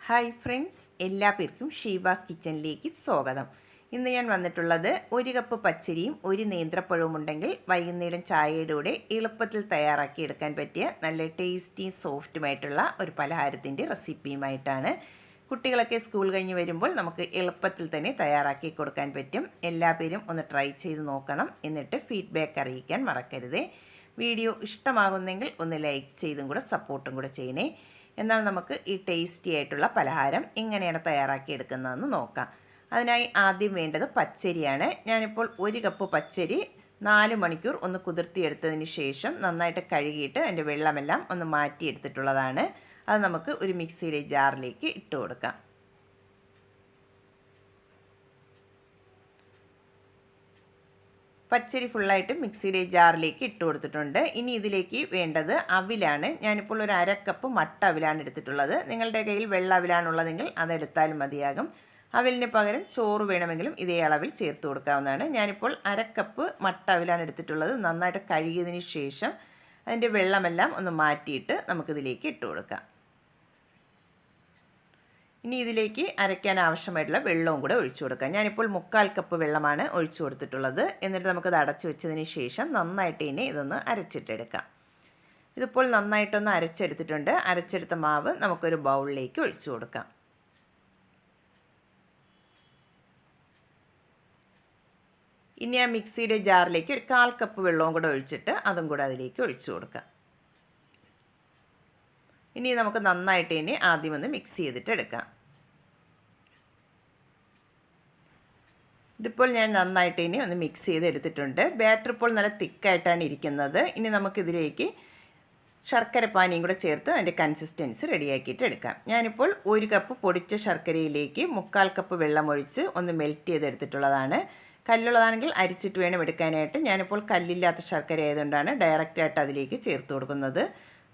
Hi friends, എല്ലാ പേർക്കും ഷീബാസ് കിച്ചണിലേക്ക് സ്വാഗതം. ഇന്ന് ഞാൻ വന്നിട്ടുള്ളത് 1 കപ്പ് പച്ചരിയും 1 നേന്ത്രപ്പഴവും ഉണ്ടെങ്കിൽ വൈകുന്നേരം ചായയുടെ കൂടെ എളുപ്പത്തിൽ തയ്യാറാക്കി എടുക്കാൻ പറ്റിയ നല്ല ടേസ്റ്റിയും സോഫ്റ്റുമായിട്ടുള്ള ഒരു പലഹാരത്തിൻ്റെ റെസിപ്പിയുമായിട്ടാണ്. കുട്ടികളൊക്കെ സ്കൂൾ കഴിഞ്ഞ് വരുമ്പോൾ നമുക്ക് എളുപ്പത്തിൽ തന്നെ തയ്യാറാക്കി കൊടുക്കാൻ പറ്റും. എല്ലാ പേരും ഒന്ന് ട്രൈ ചെയ്ത് നോക്കണം. എന്നിട്ട് ഫീഡ്ബാക്ക് അറിയിക്കാൻ മറക്കരുത്. വീഡിയോ ഇഷ്ടമാകുന്നെങ്കിൽ ഒന്ന് ലൈക്ക് ചെയ്തും കൂടെ സപ്പോർട്ടും കൂടെ ചെയ്യണേ. എന്നാൽ നമുക്ക് ഈ ടേസ്റ്റി ആയിട്ടുള്ള പലഹാരം എങ്ങനെയാണ് തയ്യാറാക്കിയെടുക്കുന്നതെന്ന് നോക്കാം. അതിനായി ആദ്യം വേണ്ടത് പച്ചരിയാണ്. ഞാനിപ്പോൾ 1 കപ്പ് പച്ചരി 4 മണിക്കൂർ ഒന്ന് കുതിർത്തിയെടുത്തതിന് ശേഷം നന്നായിട്ട് കഴുകിയിട്ട് അതിൻ്റെ വെള്ളമെല്ലാം ഒന്ന് മാറ്റിയെടുത്തിട്ടുള്ളതാണ്. അത് നമുക്ക് ഒരു മിക്സിയുടെ ജാറിലേക്ക് ഇട്ട് കൊടുക്കാം. പച്ചരി ഫുള്ളായിട്ട് മിക്സിയുടെ ജാറിലേക്ക് ഇട്ട് കൊടുത്തിട്ടുണ്ട്. ഇനി ഇതിലേക്ക് വേണ്ടത് അവിലാണ്. ഞാനിപ്പോൾ ഒരു 1/2 കപ്പ് മട്ട അവിലാണ് എടുത്തിട്ടുള്ളത്. നിങ്ങളുടെ കയ്യിൽ വെള്ള അവിലാണുള്ളതെങ്കിൽ അതെടുത്താലും മതിയാകും. അവിലിന് പകരം ചോറ് വേണമെങ്കിലും ഇതേ അളവിൽ ചേർത്ത് കൊടുക്കാവുന്നതാണ്. ഞാനിപ്പോൾ 1/2 കപ്പ് മട്ട അവിലാണ് എടുത്തിട്ടുള്ളത്. നന്നായിട്ട് കഴുകിയതിന് ശേഷം അതിൻ്റെ വെള്ളമെല്ലാം ഒന്ന് മാറ്റിയിട്ട് നമുക്കിതിലേക്ക് ഇട്ട് കൊടുക്കാം. ഇനി ഇതിലേക്ക് അരയ്ക്കാൻ ആവശ്യമായിട്ടുള്ള വെള്ളവും കൂടെ ഒഴിച്ചു കൊടുക്കാം. ഞാനിപ്പോൾ 1/4 കപ്പ് വെള്ളമാണ് ഒഴിച്ചു കൊടുത്തിട്ടുള്ളത്. എന്നിട്ട് നമുക്കത് അടച്ചു വെച്ചതിന് ശേഷം നന്നായിട്ട് ഇനി ഇതൊന്ന് അരച്ചിട്ടെടുക്കാം. ഇതിപ്പോൾ നന്നായിട്ടൊന്ന് അരച്ചെടുത്തിട്ടുണ്ട്. അരച്ചെടുത്ത മാവ് നമുക്കൊരു ബൗളിലേക്ക് ഒഴിച്ചു കൊടുക്കാം. ഇനി ആ മിക്സിയുടെ ജാറിലേക്ക് ഒരു 1/4 കപ്പ് വെള്ളവും കൂടെ ഒഴിച്ചിട്ട് അതും കൂടെ അതിലേക്ക് ഒഴിച്ചു കൊടുക്കാം. ഇനി നമുക്ക് നന്നായിട്ട് ഇനി ആദ്യം ഒന്ന് മിക്സ് ചെയ്തിട്ട് എടുക്കാം. ഇതിപ്പോൾ ഞാൻ നന്നായിട്ട് ഇനി ഒന്ന് മിക്സ് ചെയ്തെടുത്തിട്ടുണ്ട്. ബാറ്റർ ഇപ്പോൾ നല്ല തിക്കായിട്ടാണ് ഇരിക്കുന്നത്. ഇനി നമുക്കിതിലേക്ക് ശർക്കര പാനിയും കൂടെ ചേർത്ത് അതിൻ്റെ കൺസിസ്റ്റൻസി റെഡിയാക്കിയിട്ട് എടുക്കാം. ഞാനിപ്പോൾ 1 കപ്പ് പൊടിച്ച ശർക്കരയിലേക്ക് 1/4 കപ്പ് വെള്ളം ഒഴിച്ച് ഒന്ന് മെൽറ്റ് ചെയ്തെടുത്തിട്ടുള്ളതാണ്. കല്ലുള്ളതാണെങ്കിൽ അരിച്ചിട്ട് വേണം എടുക്കാനായിട്ട്. ഞാനിപ്പോൾ കല്ലില്ലാത്ത ശർക്കര ആയതുകൊണ്ടാണ് ഡയറക്റ്റായിട്ട് അതിലേക്ക് ചേർത്ത് കൊടുക്കുന്നത്.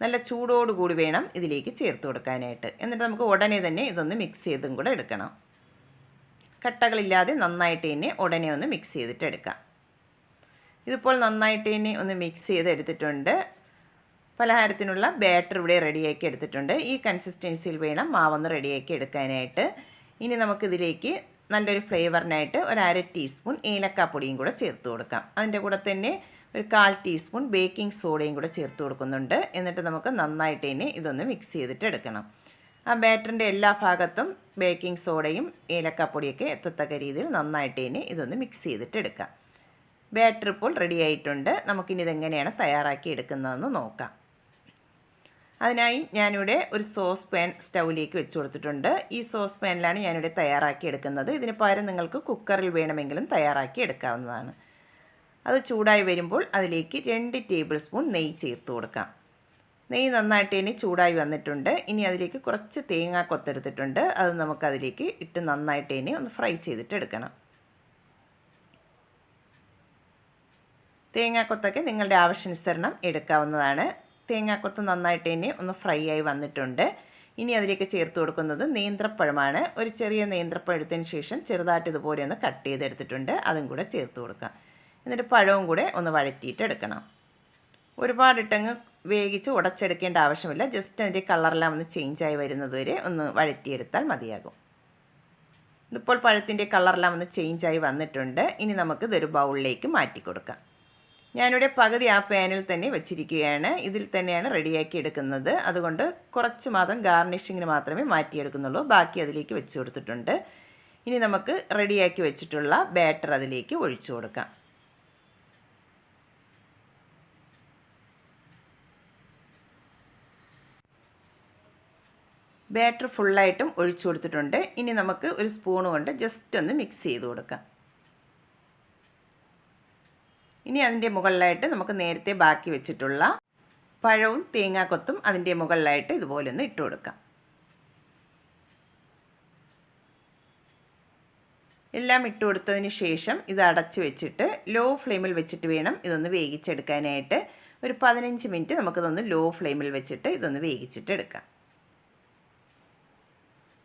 നല്ല ചൂടോടുകൂടി വേണം ഇതിലേക്ക് ചേർത്ത് കൊടുക്കാനായിട്ട്. എന്നിട്ട് നമുക്ക് ഉടനെ തന്നെ ഇതൊന്ന് മിക്സ് ചെയ്തും കൂടെ എടുക്കണം. കട്ടകളില്ലാതെ നന്നായിട്ട് തന്നെ ഉടനെ ഒന്ന് മിക്സ് ചെയ്തിട്ട് എടുക്കാം. ഇതിപ്പോൾ നന്നായിട്ട് തന്നെ ഒന്ന് മിക്സ് ചെയ്തെടുത്തിട്ടുണ്ട്. പലഹാരത്തിനുള്ള ബാറ്റർ ഇവിടെ റെഡിയാക്കി എടുത്തിട്ടുണ്ട്. ഈ കൺസിസ്റ്റൻസിയിൽ വേണം മാവൊന്ന് റെഡിയാക്കി എടുക്കാനായിട്ട്. ഇനി നമുക്കിതിലേക്ക് നല്ലൊരു ഫ്ലേവറിനായിട്ട് ഒരു 1/2 ടീസ്പൂൺ ഏലക്കാപ്പൊടിയും കൂടെ ചേർത്ത് കൊടുക്കാം. അതിൻ്റെ കൂടെ തന്നെ ഒരു 1/4 ടീസ്പൂൺ ബേക്കിംഗ് സോഡയും കൂടെ ചേർത്ത് കൊടുക്കുന്നുണ്ട്. എന്നിട്ട് നമുക്ക് നന്നായിട്ട് തന്നെ ഇതൊന്ന് മിക്സ് ചെയ്തിട്ട് എടുക്കണം. ആ ബാറ്ററിൻ്റെ എല്ലാ ഭാഗത്തും ബേക്കിംഗ് സോഡയും ഏലക്കാപ്പൊടിയൊക്കെ എത്തത്തക്ക രീതിയിൽ നന്നായിട്ട് തന്നെ ഇതൊന്ന് മിക്സ് ചെയ്തിട്ട് എടുക്കാം. ബാറ്റർ ഇപ്പോൾ റെഡി ആയിട്ടുണ്ട്. നമുക്കിനി ഇതെങ്ങനെയാണ് തയ്യാറാക്കി എടുക്കുന്നതെന്ന് നോക്കാം. അതിനായി ഞാനിവിടെ ഒരു സോസ് പാൻ സ്റ്റൗവിലേക്ക് വെച്ച് കൊടുത്തിട്ടുണ്ട്. ഈ സോസ് പാനിലാണ് ഞാനിവിടെ തയ്യാറാക്കി എടുക്കുന്നത്. ഇതിന് പകരം നിങ്ങൾക്ക് കുക്കറിൽ വേണമെങ്കിലും തയ്യാറാക്കി എടുക്കാവുന്നതാണ്. അത് ചൂടായി വരുമ്പോൾ അതിലേക്ക് 2 ടേബിൾ സ്പൂൺ നെയ്യ് ചേർത്ത് കൊടുക്കാം. നെയ്യ് നന്നായിട്ട് ഇനി ചൂടായി വന്നിട്ടുണ്ട്. ഇനി അതിലേക്ക് കുറച്ച് തേങ്ങ കൊത്തെടുത്തിട്ടുണ്ട്. അത് നമുക്കതിലേക്ക് ഇട്ട് നന്നായിട്ട് ഇനി ഒന്ന് ഫ്രൈ ചെയ്തിട്ട് എടുക്കണം. തേങ്ങാക്കൊത്തൊക്കെ നിങ്ങളുടെ ആവശ്യാനുസരണം എടുക്കാവുന്നതാണ്. തേങ്ങാക്കൊത്ത് നന്നായിട്ട് ഇനി ഒന്ന് ഫ്രൈ ആയി വന്നിട്ടുണ്ട്. ഇനി അതിലേക്ക് ചേർത്ത് കൊടുക്കുന്നത് നേന്ത്രപ്പഴമാണ്. ഒരു ചെറിയ നേന്ത്രപ്പഴം എടുത്തതിന് ശേഷം ചെറുതായിട്ട് ഇതുപോലെ ഒന്ന് കട്ട് ചെയ്തെടുത്തിട്ടുണ്ട്. അതും കൂടെ ചേർത്ത് കൊടുക്കാം. എന്നിട്ട് പഴവും കൂടെ ഒന്ന് വഴറ്റിയിട്ട് എടുക്കണം. ഒരുപാടിട്ടങ്ങ് വേവിച്ച് ഉടച്ചെടുക്കേണ്ട ആവശ്യമില്ല. ജസ്റ്റ് അതിൻ്റെ കളറെല്ലാം ഒന്ന് ചേഞ്ചായി വരുന്നത് വരെ ഒന്ന് വഴറ്റിയെടുത്താൽ മതിയാകും. ഇതിപ്പോൾ പഴത്തിൻ്റെ കളറെല്ലാം ഒന്ന് ചേഞ്ചായി വന്നിട്ടുണ്ട്. ഇനി നമുക്ക് ഇതൊരു ബൗളിലേക്ക് മാറ്റി കൊടുക്കാം. ഞാനിവിടെ പകുതി ആ പാനിൽ തന്നെ വെച്ചിരിക്കുകയാണ്. ഇതിൽ തന്നെയാണ് റെഡിയാക്കി എടുക്കുന്നത്. അതുകൊണ്ട് കുറച്ച് മാത്രം ഗാർണിഷിങ്ങിന് മാത്രമേ മാറ്റിയെടുക്കുന്നുള്ളൂ. ബാക്കി അതിലേക്ക് വെച്ച് കൊടുത്തിട്ടുണ്ട്. ഇനി നമുക്ക് റെഡിയാക്കി വെച്ചിട്ടുള്ള ബാറ്റർ അതിലേക്ക് ഒഴിച്ചു കൊടുക്കാം. ബാറ്റർ ഫുള്ളായിട്ടും ഒഴിച്ചു കൊടുത്തിട്ടുണ്ട്. ഇനി നമുക്ക് ഒരു സ്പൂൺ കൊണ്ട് ജസ്റ്റ് ഒന്ന് മിക്സ് ചെയ്ത് കൊടുക്കാം. ഇനി അതിൻ്റെ മുകളിലായിട്ട് നമുക്ക് നേരത്തെ ബാക്കി വെച്ചിട്ടുള്ള പഴവും തേങ്ങാക്കൊത്തും അതിൻ്റെ മുകളിലായിട്ട് ഇതുപോലെ ഒന്ന് ഇട്ട് കൊടുക്കാം. എല്ലാം ഇട്ട് കൊടുത്തതിന് ശേഷം ഇത് അടച്ച് വെച്ചിട്ട് ലോ ഫ്ലെയിമിൽ വെച്ചിട്ട് വേണം ഇതൊന്ന് വേവിച്ചെടുക്കാനായിട്ട്. ഒരു 15 മിനിറ്റ് നമുക്കിതൊന്ന് ലോ ഫ്ലെയിമിൽ വെച്ചിട്ട് ഇതൊന്ന് വേവിച്ചിട്ട് എടുക്കാം.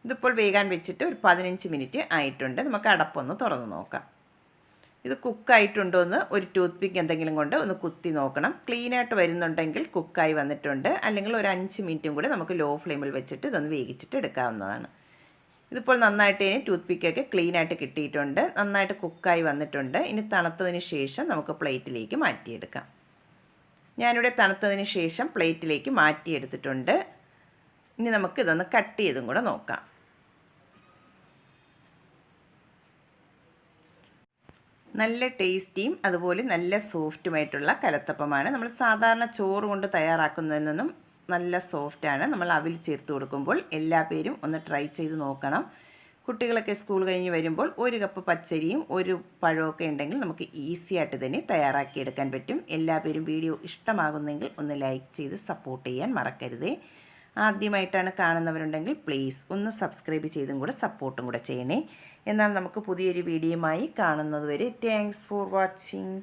ഇതിപ്പോൾ വേകാൻ വെച്ചിട്ട് ഒരു 15 മിനിറ്റ് ആയിട്ടുണ്ട്. നമുക്ക് അടപ്പൊന്ന് തുറന്ന് നോക്കാം. ഇത് കുക്കായിട്ടുണ്ടോ എന്ന് ഒരു ടൂത്ത് പിക്ക് എന്തെങ്കിലും കൊണ്ട് ഒന്ന് കുത്തി നോക്കണം. ക്ലീനായിട്ട് വരുന്നുണ്ടെങ്കിൽ കുക്കായി വന്നിട്ടുണ്ട്. അല്ലെങ്കിൽ ഒരു 5 മിനിറ്റും കൂടി നമുക്ക് ലോ ഫ്ലെയിമിൽ വെച്ചിട്ട് ഇതൊന്ന് വേവിച്ചിട്ട് എടുക്കാവുന്നതാണ്. ഇതിപ്പോൾ നന്നായിട്ട് ഇനി ടൂത്ത് പിക്കൊക്കെ ക്ലീനായിട്ട് കിട്ടിയിട്ടുണ്ട്. നന്നായിട്ട് കുക്കായി വന്നിട്ടുണ്ട്. ഇനി തണുത്തതിന് ശേഷം നമുക്ക് പ്ലേറ്റിലേക്ക് മാറ്റിയെടുക്കാം. ഞാനിവിടെ തണുത്തതിന് ശേഷം പ്ലേറ്റിലേക്ക് മാറ്റിയെടുത്തിട്ടുണ്ട്. ഇനി നമുക്ക് ഇതൊന്ന് കട്ട് ചെയ്തും കൂടെ നോക്കാം. നല്ല ടേസ്റ്റിയും അതുപോലെ നല്ല സോഫ്റ്റുമായിട്ടുള്ള കലത്തപ്പമാണ്. നമ്മൾ സാധാരണ ചോറ് കൊണ്ട് തയ്യാറാക്കുന്നതിൽ നിന്നും നല്ല സോഫ്റ്റാണ്. നമ്മൾ അവിൽ ചേർത്ത് കൊടുക്കുമ്പോൾ എല്ലാ പേരും ഒന്ന് ട്രൈ ചെയ്ത് നോക്കണം. കുട്ടികളൊക്കെ സ്കൂൾ കഴിഞ്ഞ് വരുമ്പോൾ 1 കപ്പ് പച്ചരിയും 1 പഴമൊക്കെ ഉണ്ടെങ്കിൽ നമുക്ക് ഈസി ആയിട്ട് തന്നെ തയ്യാറാക്കിയെടുക്കാൻ പറ്റും. എല്ലാ പേരും വീഡിയോ ഇഷ്ടമാകുന്നെങ്കിൽ ഒന്ന് ലൈക്ക് ചെയ്ത് സപ്പോർട്ട് ചെയ്യാൻ മറക്കരുതേ. ആദ്യമായിട്ടാണ് കാണുന്നവരുണ്ടെങ്കിൽ പ്ലീസ് ഒന്ന് സബ്സ്ക്രൈബ് ചെയ്തും കൂടെ സപ്പോർട്ടും കൂടെ ചെയ്യണേ. എന്നാൽ നമുക്ക് പുതിയൊരു വീഡിയോയുമായി കാണുന്നതുവരെ താങ്ക്സ് ഫോർ വാച്ചിങ്.